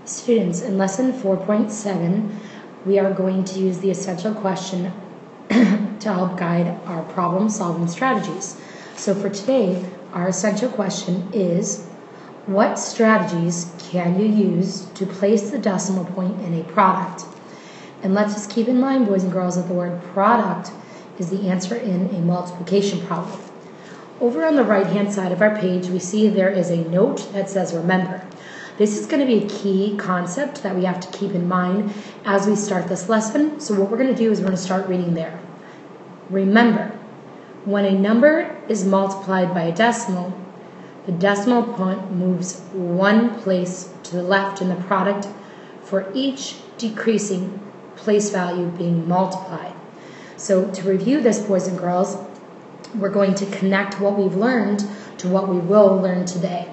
Students, in lesson 4.7, we are going to use the essential question to help guide our problem-solving strategies. So for today, our essential question is, what strategies can you use to place the decimal point in a product? And let's just keep in mind, boys and girls, that the word product is the answer in a multiplication problem. Over on the right-hand side of our page, we see there is a note that says remember. This is going to be a key concept that we have to keep in mind as we start this lesson. So what we're going to do is we're going to start reading there. Remember, when a number is multiplied by a decimal, the decimal point moves one place to the left in the product for each decreasing place value being multiplied. So to review this, boys and girls, we're going to connect what we've learned to what we will learn today.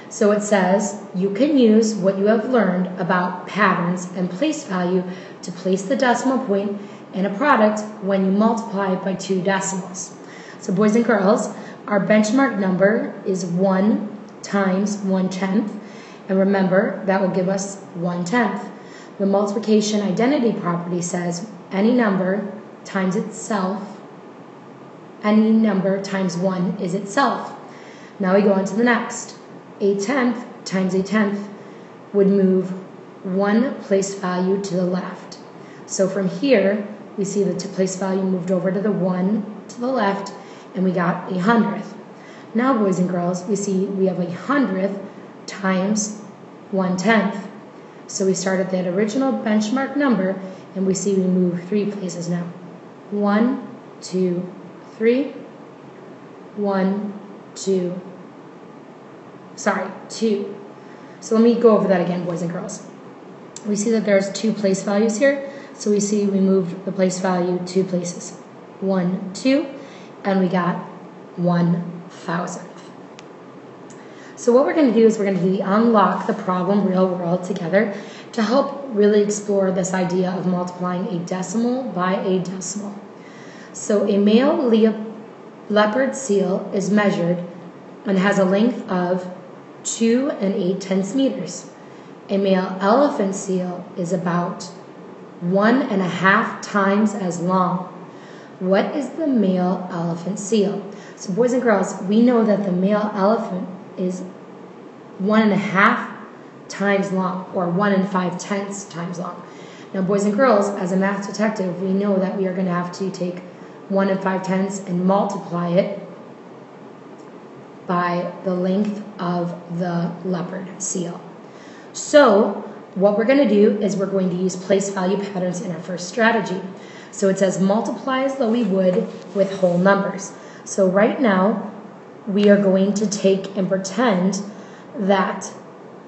So it says, you can use what you have learned about patterns and place value to place the decimal point in a product when you multiply it by two decimals. So boys and girls, our benchmark number is 1 times 1/10, and remember, that will give us 1/10. The multiplication identity property says any number times itself, any number times 1 is itself. Now we go on to the next. A tenth times a tenth would move one place value to the left. So from here, we see the place value moved over to the 1 to the left, and we got 100th. Now, boys and girls, we see we have 100th times 1/10. So we start at that original benchmark number, and we see we move 3 places now. 1, 2, 3, 1, 2, 2. So let me go over that again, boys and girls. We see that there's 2 place values here. So we see we moved the place value 2 places. 1, 2, and we got 1,000th. So what we're going to do is we're going to do the unlock the problem real world together to help really explore this idea of multiplying a decimal by a decimal. So a male leopard seal is measured and has a length of 2 8/10 meters. A male elephant seal is about 1.5 times as long. What is the male elephant seal? So boys and girls, we know that the male elephant is 1.5 times long, or 1 5/10 times long. Now boys and girls, as a math detective, we know that we are going to have to take 1 5/10 and multiply it by the length of the leopard seal. So what we're going to do is we're going to use place value patterns in our first strategy. So it says multiply as though we would with whole numbers. So right now we are going to take and pretend that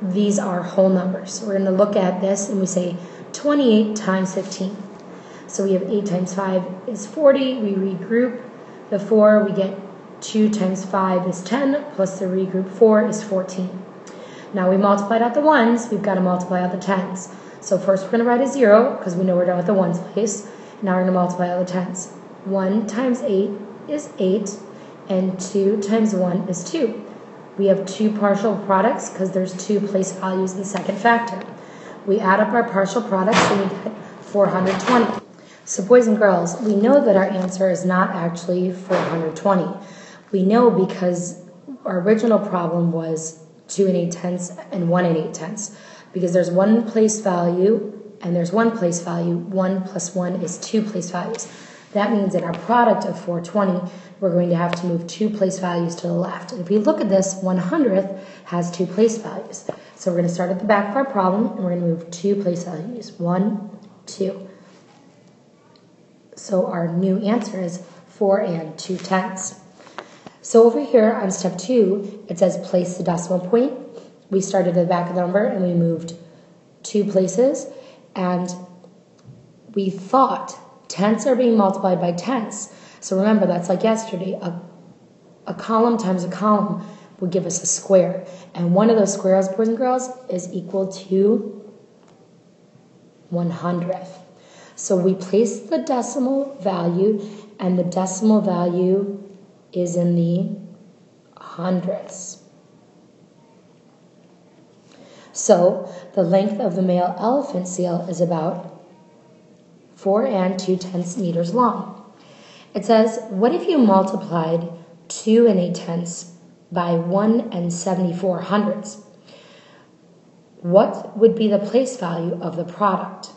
these are whole numbers. So we're going to look at this and we say 28 times 15. So we have 8 times 5 is 40. We regroup the 4. We get 2 times 5 is 10, plus the regroup 4 is 14. Now we multiplied out the ones, we've got to multiply out the tens. So first we're going to write a 0, because we know we're done with the ones place. Now we're going to multiply out the tens. 1 times 8 is 8, and 2 times 1 is 2. We have 2 partial products, because there's 2 place values in the second factor. We add up our partial products, and we get 420. So boys and girls, we know that our answer is not actually 420. We know because our original problem was 2 8/10 and 1 8/10, because there's 1 place value and there's 1 place value. 1 plus 1 is 2 place values. That means in our product of 420, we're going to have to move 2 place values to the left. And if we look at this, 100th has 2 place values. So we're going to start at the back of our problem, and we're going to move 2 place values. 1, 2. So our new answer is 4 2/10. So over here on step 2, it says place the decimal point. We started at the back of the number and we moved 2 places, and we thought tenths are being multiplied by tenths. So remember, that's like yesterday. A column times a column would give us a square. And one of those squares, boys and girls, is equal to 100th. So we place the decimal value, and the decimal value is in the hundredths. So the length of the male elephant seal is about 4 2/10 meters long. It says, what if you multiplied 2 8/10 by 1 74/100? What would be the place value of the product?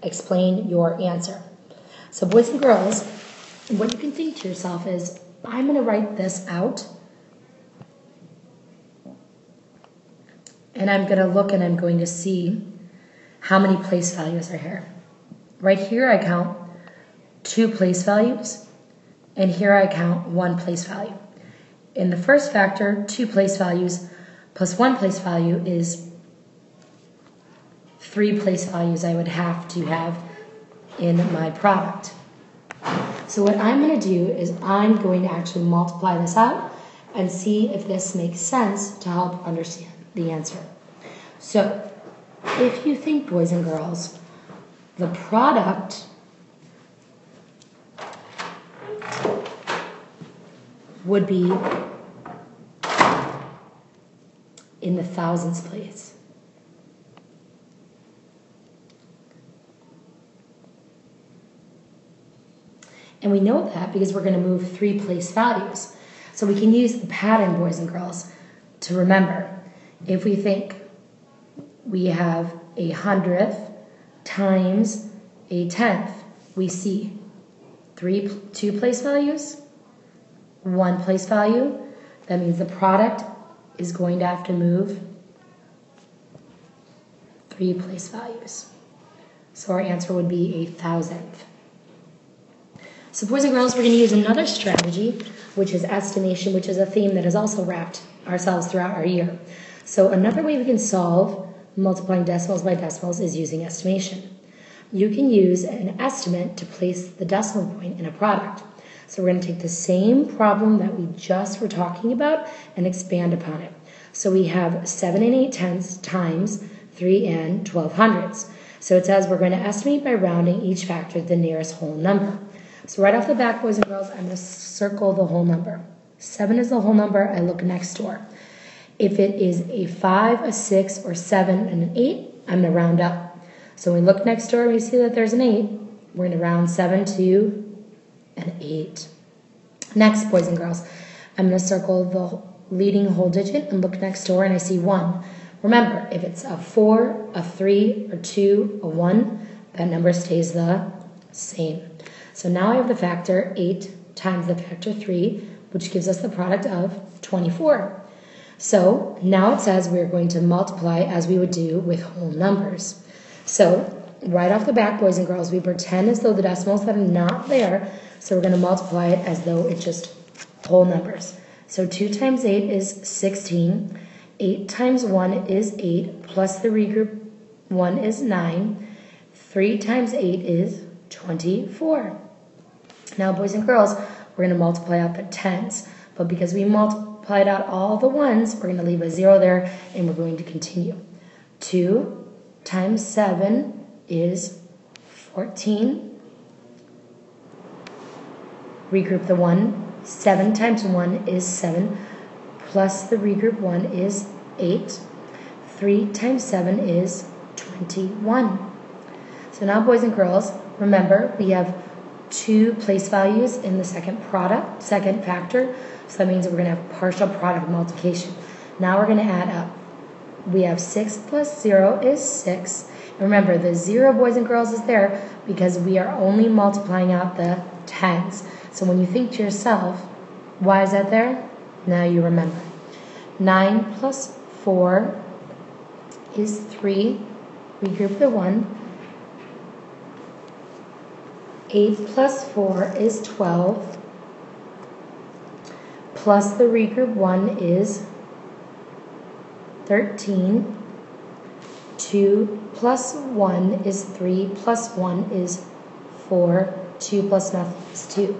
Explain your answer. So boys and girls, what you can think to yourself is, I'm going to write this out, and I'm going to look and I'm going to see how many place values are here. Right here I count 2 place values, and here I count 1 place value. In the first factor, 2 place values plus 1 place value is 3 place values I would have to have in my product. So what I'm going to do is I'm going to actually multiply this out and see if this makes sense to help understand the answer. So if you think, boys and girls, the product would be in the thousands place. And we know that because we're going to move 3 place values. So we can use the pattern, boys and girls, to remember. If we think we have 100th times 1/10, we see 2 place values, 1 place value. That means the product is going to have to move 3 place values. So our answer would be 1,000th. So boys and girls, we're going to use another strategy, which is estimation, which is a theme that has also wrapped ourselves throughout our year. So another way we can solve multiplying decimals by decimals is using estimation. You can use an estimate to place the decimal point in a product. So we're going to take the same problem that we just were talking about and expand upon it. So we have 7 8/10 times 3 12/100. So it says we're going to estimate by rounding each factor to the nearest whole number. So right off the bat, boys and girls, I'm going to circle the whole number. 7 is the whole number. I look next door. If it is a 5, a 6, or 7, and an 8, I'm going to round up. So when we look next door and we see that there's an 8, we're going to round 7 to an 8. Next, boys and girls, I'm going to circle the leading whole digit and look next door and I see 1. Remember, if it's a 4, a 3, or 2, a 1, that number stays the same. So now I have the factor 8 times the factor 3, which gives us the product of 24. So now it says we're going to multiply as we would do with whole numbers. So right off the bat, boys and girls, we pretend as though the decimals that are not there, so we're going to multiply it as though it's just whole numbers. So 2 times 8 is 16. 8 times 1 is 8, plus the regroup 1 is 9. 3 times 8 is 24. Now, boys and girls, we're going to multiply out the tens. But because we multiplied out all the ones, we're going to leave a 0 there, and we're going to continue. 2 times 7 is 14. Regroup the 1. 7 times 1 is 7, plus the regroup 1 is 8. 3 times 7 is 21. So now, boys and girls, remember we have 2 place values in the second factor. So that means that we're going to have partial product multiplication. Now we're going to add up. We have 6 plus 0 is 6. And remember, the 0, boys and girls, is there because we are only multiplying out the tens. So when you think to yourself, why is that there? Now you remember. 9 plus 4 is 3. Regroup the 1. 8 plus 4 is 12. Plus the regroup 1 is 13. 2 plus 1 is 3. Plus 1 is 4. 2 plus nothing is 2.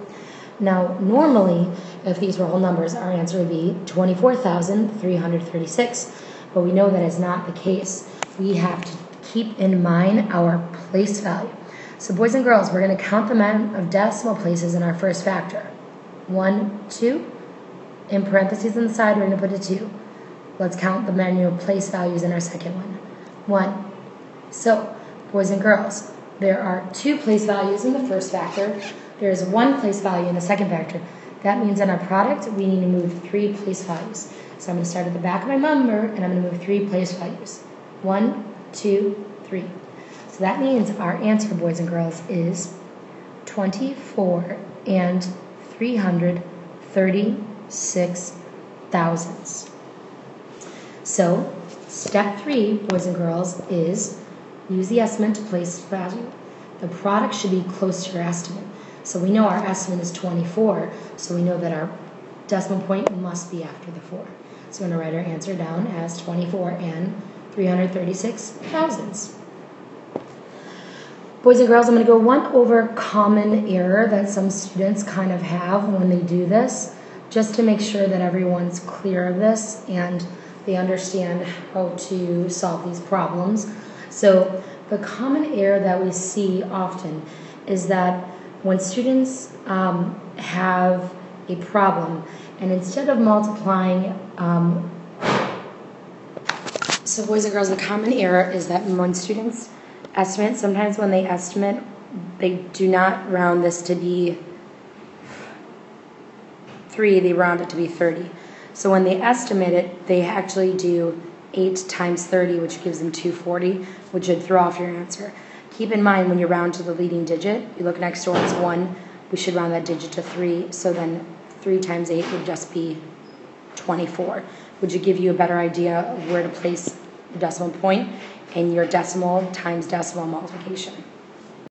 Now, normally, if these were whole numbers, our answer would be 24,336. But we know that is not the case. We have to keep in mind our place value. So boys and girls, we're going to count the amount of decimal places in our first factor. 1, 2. In parentheses on the side, we're going to put a 2. Let's count the manual place values in our second one. 1. So, boys and girls, there are 2 place values in the first factor. There is 1 place value in the second factor. That means in our product, we need to move 3 place values. So I'm going to start at the back of my number, and I'm going to move 3 place values. 1, 2, 3. So that means our answer, boys and girls, is 24 and 336 thousandths. So step 3, boys and girls, is use the estimate to place value. The product should be close to your estimate. So we know our estimate is 24, so we know that our decimal point must be after the 4. So we're going to write our answer down as 24 and 336 thousandths. Boys and girls, I'm going to go over common error that some students kind of have when they do this, just to make sure that everyone's clear of this and they understand how to solve these problems. So the common error that we see often is that when students have a problem, and instead of multiplying, so boys and girls, the common error is that when students estimate, sometimes when they estimate, they do not round this to be 3, they round it to be 30. So when they estimate it, they actually do 8 times 30, which gives them 240, which should throw off your answer. Keep in mind when you round to the leading digit, you look next door, it's 1, we should round that digit to 3, so then 3 times 8 would just be 24, which would give you a better idea of where to place the decimal point in your decimal times decimal multiplication.